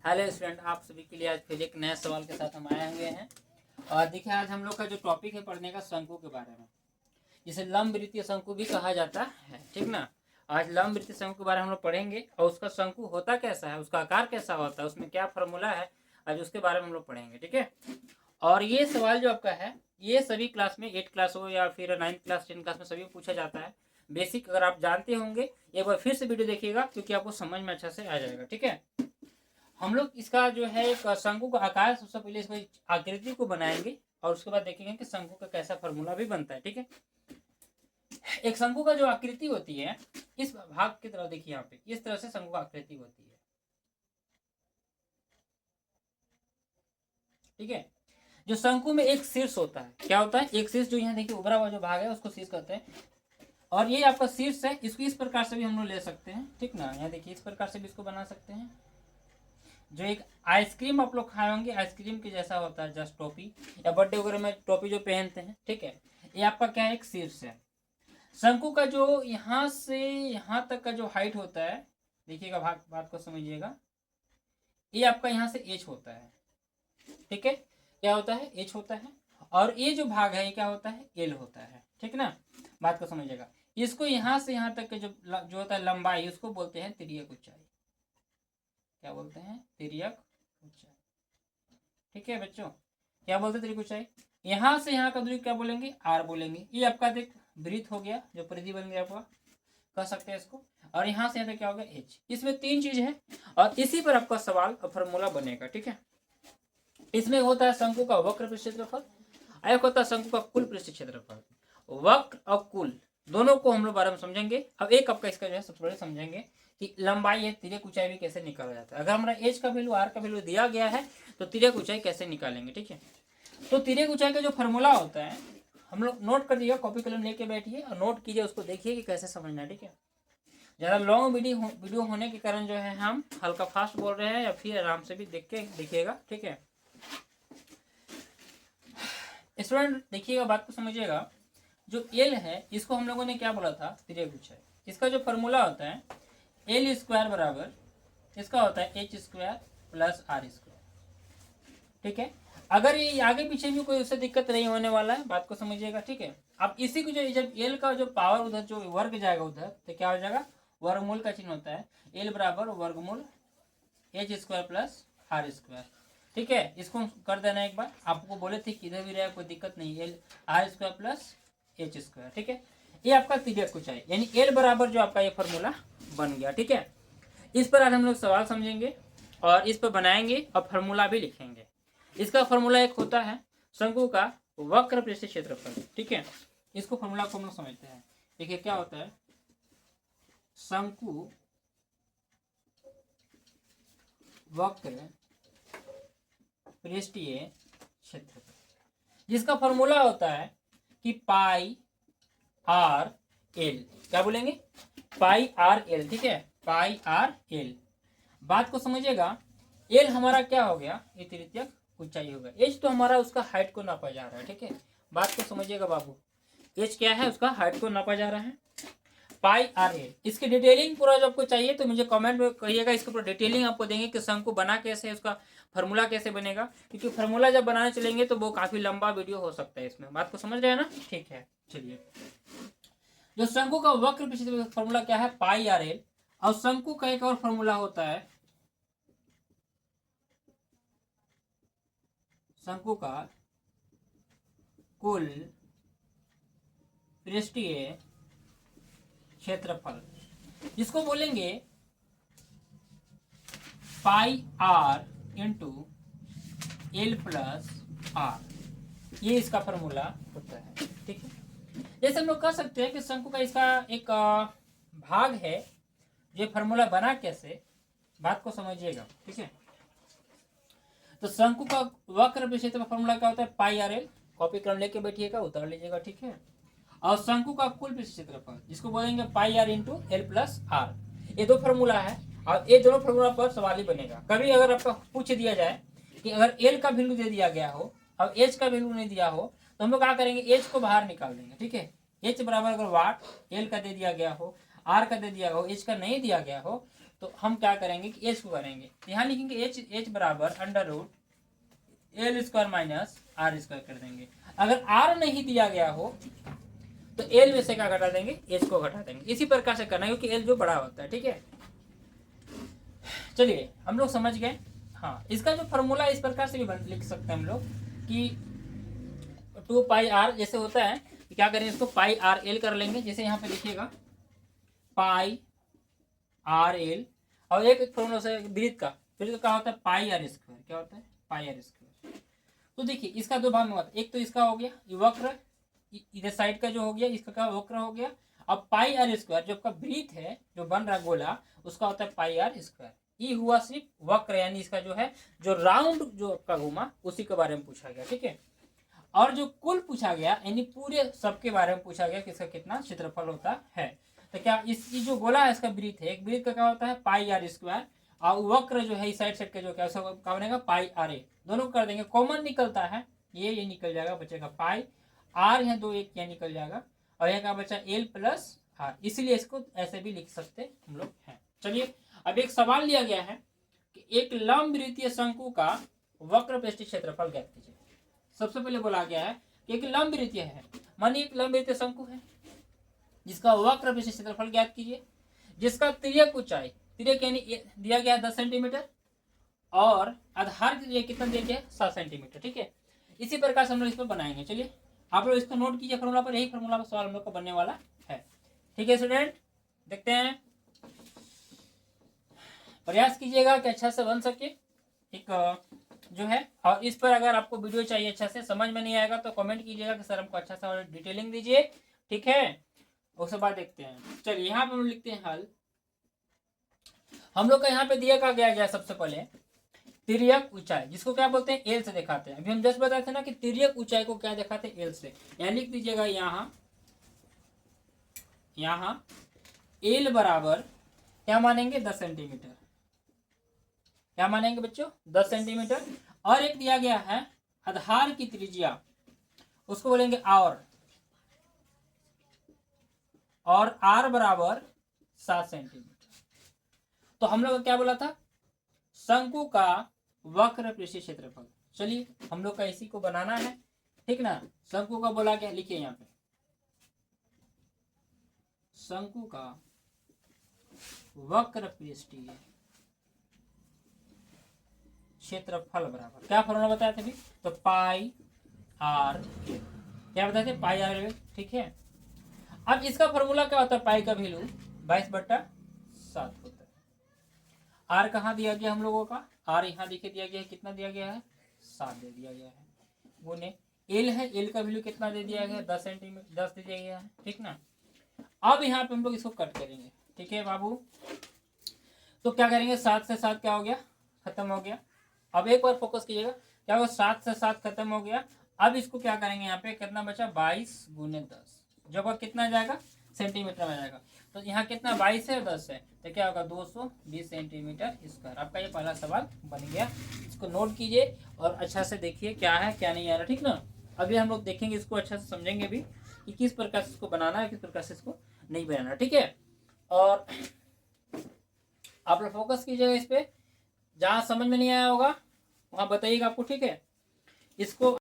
Hello student, आप सभी के लिए आज फिर एक नए सवाल के साथ हम आए हुए हैं। और देखिए, आज हम लोग का जो टॉपिक है पढ़ने का शंकु के बारे में, जिसे लंब वृत्तीय शंकु भी कहा जाता है। ठीक ना। आज लंब वृत्तीय शंकु के बारे में हम लोग पढ़ेंगे और उसका शंकु होता कैसा है, उसका आकार कैसा होता है, उसमें क्या फॉर्मूला है, आज उसके बारे में हम लोग पढ़ेंगे। ठीक है। और ये सवाल जो आपका है, ये सभी क्लास में 8 क्लास हो या फिर 9th क्लास 10 क्लास में सभी पूछा जाता है। बेसिक अगर आप जानते होंगे, एक बार फिर से वीडियो देखिएगा क्योंकि आपको समझ में अच्छा से आ जाएगा। ठीक है। हम लोग इसका जो है एक शंकु का आकार, सबसे पहले इसको आकृति को बनाएंगे और उसके बाद देखेंगे कि शंकु का कैसा फॉर्मूला भी बनता है। ठीक है। एक शंकु का जो आकृति होती है, इस भाग की तरह देखिए, यहाँ पे इस तरह से शंकु का आकृति होती है। ठीक है। जो शंकु में एक शीर्ष होता है, क्या होता है, एक शीर्ष, जो यहाँ देखिए उभरा हुआ जो भाग है उसको शीर्ष कहते हैं। और ये आपका शीर्ष है, इसको इस प्रकार से भी हम लोग ले सकते हैं। ठीक ना। यहाँ देखिए इस प्रकार से भी इसको बना सकते हैं। जो एक आइसक्रीम आप लोग खाए होंगे, आइसक्रीम के जैसा होता है, जस्ट टोपी या बर्थडे वगैरह में टोपी जो पहनते हैं। ठीक है। ये आपका क्या है, एक शीर्ष है। शंकु का जो यहाँ से यहाँ तक का जो हाइट होता है, देखिएगा बात को समझिएगा, ये आपका यहाँ से एच होता है। ठीक है। क्या होता है, एच होता है। और ये जो भाग है ये क्या होता है, एल होता है। ठीक ना। बात को समझिएगा। इसको यहाँ से यहाँ तक के जो होता है लंबाई, उसको बोलते हैं तिर्यक ऊंचाई। क्या बोलते हैं, तिर्यक ऊंचाई। ठीक है बच्चों, क्या बोलते हैं तिर्यक ऊंचाई। यहाँ से यहाँ का दूरी क्या बोलेंगे, आर बोलेंगे। ये आपका देख वृत्त हो गया, जो परिधि बन गया, आपका कह सकते हैं इसको। और यहाँ से यहाँ तक क्या होगा, एच। इसमें 3 चीज है और इसी पर आपका सवाल और फॉर्मूला बनेगा। ठीक है। इसमें होता है शंकु का वक्र पृष्ठ क्षेत्रफल, एक होता है शंकु का कुल पृष्ठ क्षेत्रफल। वक्र और कुल दोनों को हम लोग बारे में समझेंगे। अब एक आपका इसका जो है सबसे पहले समझेंगे कि लंबाई है, तिर्यक ऊंचाई भी कैसे निकाला जाता है। अगर हमारा एच का वैल्यू, आर का वैल्यू दिया गया है तो तिर्यक ऊंचाई कैसे निकालेंगे। ठीक है। तो तिर्यक ऊंचाई का जो फॉर्मूला होता है, हम लोग नोट कर दिएगा, कॉपी कलम लेके बैठिए और नोट कीजिए, उसको देखिए कि कैसे समझना है। ठीक है। ज़्यादा लॉन्ग वीडियो होने के कारण जो है हम हल्का फास्ट बोल रहे हैं, या फिर आराम से भी देख के देखिएगा। ठीक है। स्टूडेंट देखिएगा, बात को समझिएगा। जो एल है, इसको हम लोगों ने क्या बोला था, तिर्यक ऊंचाई। इसका जो फॉर्मूला होता है, एल स्क्वायर बराबर इसका होता है H square plus R square. ठीक है। अगर ये आगे पीछे भी कोई उससे दिक्कत नहीं होने वाला है, बात को समझिएगा। ठीक है। अब इसी को जो जब एल का जो पावर उधर जो वर्ग जाएगा उधर, तो क्या हो जाएगा, वर्गमूल का चिन्ह होता है। एल बराबर वर्गमूल H square plus R square. ठीक है। इसको कर देना एक बार, आपको बोले थे किधर भी रहे कोई दिक्कत नहीं, L R square plus H square. ठीक है। ये आपका तिर्यक ऊंचाई, यानी एल बराबर जो आपका ये फॉर्मूला बन गया। ठीक है। इस पर आज हम लोग सवाल समझेंगे और इस पर बनाएंगे और फॉर्मूला भी लिखेंगे। इसका फॉर्मूला एक होता है शंकु का वक्र पृष्ठ क्षेत्रफल। ठीक है। इसको फॉर्मूला को हम लोग समझते हैं। देखिए क्या होता है, शंकु वक्र पृष्ठीय क्षेत्रफल, जिसका फॉर्मूला होता है कि पाई आर एल। क्या बोलेंगे, पाई आर एल। ठीक है। पाई आर एल। बात को समझिएगा। एल हमारा क्या हो गया, ये तृतीयक ऊंचाई होगा। एच तो हमारा उसका हाइट को नापा जा रहा है। ठीक है। बात को समझिएगा बाबू, एच क्या है, उसका हाइट को नापा जा रहा है। पाई आर एल, इसकी डिटेलिंग पूरा जो आपको चाहिए तो मुझे कमेंट में कहिएगा, इसके ऊपर डिटेलिंग आपको देंगे कि शंकु बना कैसे है, उसका फॉर्मूला कैसे बनेगा। क्योंकि फॉर्मूला जब बनाने चलेंगे तो वो काफी लंबा वीडियो हो सकता है इसमें। बात को समझ रहे हैं ना। ठीक है। चलिए, जो शंकु का वक्र पृष्ठ फॉर्मूला क्या है, पाई आर एल। और शंकु का एक और फॉर्मूला होता है, शंकु का कुल पृष्ठीय क्षेत्रफल, जिसको बोलेंगे pi r into l plus r. ये इसका फॉर्मूला होता है। ठीक है। जैसे हम लोग कह सकते हैं कि शंकु का इसका एक भाग है, ये फॉर्मूला बना कैसे, बात को समझिएगा। ठीक है। तो शंकु का वक्र पृष्ठ का फॉर्मूला क्या होता है, पाई आर एल। कॉपी कर लेके बैठिएगा, उतार लीजिएगा। ठीक है। और शंकु का कुल पृष्ठ क्षेत्रफल, जिसको बोलेंगे pi r into l plus r. ये 2 फॉर्मूला है और ये दोनों फॉर्मूला पर सवाल ही बनेगा। कभी अगर आपका पूछ दिया जाए कि अगर एल का वैल्यू दे दिया गया हो और एच का वैल्यू नहीं दिया हो, तो हम लोग क्या करेंगे, एच को बाहर निकाल देंगे। ठीक है। एच बराबर अगर वाट एल का दे दिया गया हो, आर का दे दिया हो, एच का नहीं दिया गया हो, तो हम क्या करेंगे कि एच को करेंगे, यहाँ लिखेंगे एच बराबर under root L square minus R square कर देंगे। अगर आर नहीं दिया गया हो तो एल में से क्या घटा देंगे, एच को घटा देंगे। इसी प्रकार से करना है क्योंकि एल जो बड़ा होता है, ठीक है। चलिए हम लोग समझ गए। हाँ, इसका जो फॉर्मूला इस प्रकार से भी लिख सकते हैं हम लोग कि 2 पाई आर जैसे होता है, क्या करें इसको पाई आर एल कर लेंगे। जैसे यहाँ पे लिखिएगा पाई आर एल, और एक फॉर्मूला से वृत्त का क्या होता है पाई आर स्क्वायर, क्या होता है पाई आर स्क्वायर। तो देखिए इसका दो भाग में होता है, एक तो इसका हो गया ये वक्र, इधर साइड का जो हो गया इसका क्या वक्र हो गया। अब पाई आर स्क्वायर जो आपका वृत्त है जो बन रहा गोला उसका होता है पाई आर स्क्वायर। ये हुआ सिर्फ वक्र, यानी इसका जो है जो राउंड जो आपका घुमा उसी के बारे में पूछा गया, ठीक है। और जो कुल पूछा गया यानी पूरे सबके बारे में पूछा गया कि इसका कितना क्षेत्रफल होता है। तो क्या इस जो गोला है इसका वृत्त है, एक वृत्त का क्या होता है पाई आर स्क्वायर, और वक्र जो है इस साइड साइड का जो क्या बनेगा पाई आर ए। दोनों कर देंगे, कॉमन निकलता है ये निकल जाएगा, बचेगा पाई आर, यहाँ दो एक क्या निकल जाएगा, और यहाँ का बचा एल प्लस आर, इसलिए इसको ऐसे भी लिख सकते हम लोग हैं। चलिए अब एक सवाल लिया गया है कि एक लंब वृत्तीय शंकु का वक्र पृष्ठीय क्षेत्रफल ज्ञात कीजिए। सबसे पहले बोला गया है कि एक लंब वृत्तीय है, मानिए एक लंब वृत्तीय शंकु है जिसका वक्र पृष्ठीय क्षेत्रफल ज्ञात कीजिए, जिसका तिर्यक ऊंचाई, तिर्यक यानी दिया गया 10 सेंटीमीटर और आधार के लिए कितना दिया गया 7 सेंटीमीटर, ठीक है। इसी प्रकार से हम लोग इस पर बनाएंगे। चलिए आप लोग इसको नोट कीजिए, फॉर्मूला पर, यही फॉर्मूला पर सवाल हम लोग को बनने वाला है, ठीक है स्टूडेंट। देखते हैं, प्रयास कीजिएगा कि अच्छा से बन सके एक जो है। और इस पर अगर आपको वीडियो चाहिए अच्छा से, समझ में नहीं आएगा तो कमेंट कीजिएगा कि सर हमको अच्छा सा और डिटेलिंग दीजिए, ठीक है। उसके बाद देखते हैं। चलिए यहाँ पे हम लिखते हैं हल। हम लोग का यहाँ पे दिया का गया सबसे पहले तिर्यक ऊंचाई, जिसको क्या बोलते हैं एल से दिखाते हैं। अभी हम जस्ट बताए थे ना कि तिर्यक ऊंचाई को क्या दिखाते हैं एल से, यहाँ लिख दीजिएगा यहाँ एल बराबर क्या मानेंगे 10 सेंटीमीटर, क्या मानेंगे बच्चों 10 सेंटीमीटर। और एक दिया गया है आधार की त्रिज्या, उसको बोलेंगे और आर बराबर 7 सेंटीमीटर। तो हम लोग क्या बोला था शंकु का वक्र पृष्ठीय क्षेत्रफल। चलिए हम लोग का इसी को बनाना है, ठीक ना। शंकु का बोला गया, लिखिए यहाँ पे शंकु का वक्र पृष्ठीय क्षेत्रफल बराबर क्या फॉर्मूला बताया थे अभी, तो पाई आर, क्या बताए थे पाई आर, ठीक है। अब इसका फॉर्मूला क्या होता है, पाई का वैल्यू 22/7 होता है। आर कहाँ दिया गया हम लोगों का, आर यहाँ दिखे दिया गया है, कितना दिया गया है 7 दे दिया गया है, गुने एल है, एल का वैल्यू कितना दे दिया गया 10 सेंटीमीटर, 10 दे दिया गया है, ठीक ना। अब यहाँ पे हम लोग इसको कट करेंगे, ठीक है बाबू। तो क्या करेंगे 7 से 7 क्या हो गया खत्म हो गया। अब एक बार फोकस कीजिएगा, क्या होगा 7 से 7 खत्म हो गया। अब इसको क्या करेंगे, यहाँ पे कितना बचा 22 गुने 10, जब कितना जाएगा सेंटीमीटर में जाएगा। तो यहाँ कितना 22 है 10 है, तो क्या होगा 220 सेंटीमीटर स्क्वायर। आपका ये पहला सवाल बन गया। इसको नोट कीजिए और अच्छा से देखिए क्या है क्या नहीं आ रहा, ठीक ना। अभी हम लोग देखेंगे इसको, अच्छा से समझेंगे भी कि किस प्रकार से इसको बनाना है, किस प्रकार से इसको नहीं बनाना, ठीक है। और आप लोग फोकस कीजिएगा इस पे, जहाँ समझ में नहीं आया होगा वहाँ बताइएगा आपको, ठीक है। इसको